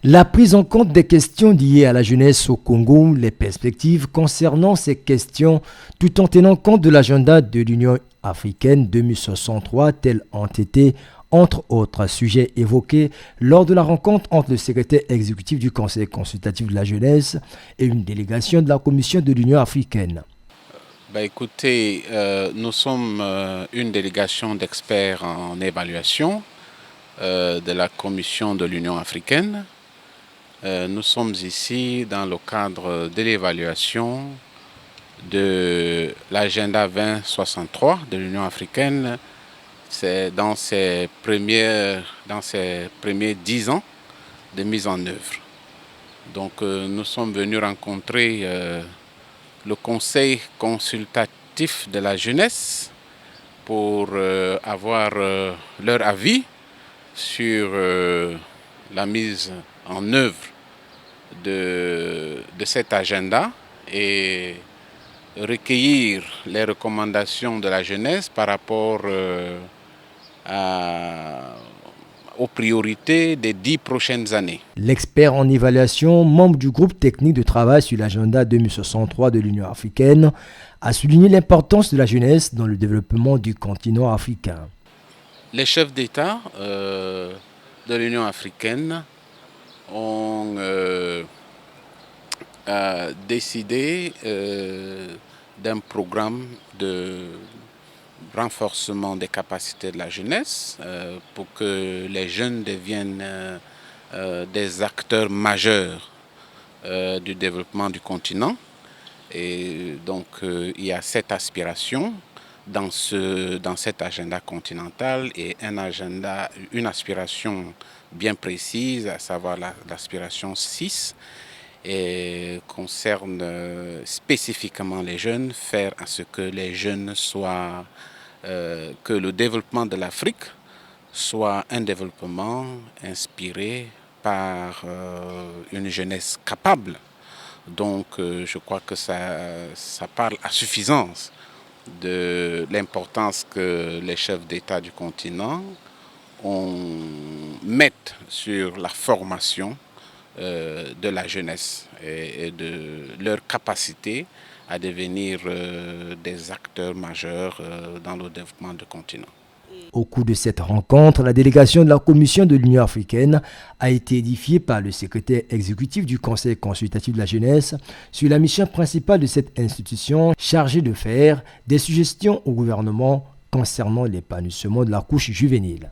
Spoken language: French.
La prise en compte des questions liées à la jeunesse au Congo, les perspectives concernant ces questions, tout en tenant compte de l'agenda de l'Union africaine 2063, tels ont été, entre autres sujets évoqués, lors de la rencontre entre le secrétaire exécutif du Conseil consultatif de la jeunesse et une délégation de la Commission de l'Union africaine. Écoutez, nous sommes une délégation d'experts en évaluation de la Commission de l'Union africaine. Nous sommes ici dans le cadre de l'évaluation de l'agenda 2063 de l'Union africaine. C'est dans ses premiers 10 ans de mise en œuvre. Donc nous sommes venus rencontrer le Conseil consultatif de la jeunesse pour avoir leur avis sur la mise en œuvre de cet agenda et recueillir les recommandations de la jeunesse par rapport aux priorités des 10 prochaines années. L'expert en évaluation, membre du groupe technique de travail sur l'agenda 2063 de l'Union africaine, a souligné l'importance de la jeunesse dans le développement du continent africain. Les chefs d'État de l'Union africaine ont décidé d'un programme de renforcement des capacités de la jeunesse pour que les jeunes deviennent des acteurs majeurs du développement du continent. Et donc il y a cette aspiration dans cet agenda continental et une aspiration bien précise, à savoir l'aspiration 6, et concerne spécifiquement les jeunes, faire à ce que les jeunes soient, que le développement de l'Afrique soit un développement inspiré par une jeunesse capable. Donc je crois que ça parle à suffisance de l'importance que les chefs d'État du continent mettent sur la formation de la jeunesse et de leur capacité à devenir des acteurs majeurs dans le développement du continent. Au cours de cette rencontre, la délégation de la Commission de l'Union africaine a été édifiée par le secrétaire exécutif du Conseil consultatif de la jeunesse sur la mission principale de cette institution chargée de faire des suggestions au gouvernement concernant l'épanouissement de la couche juvénile.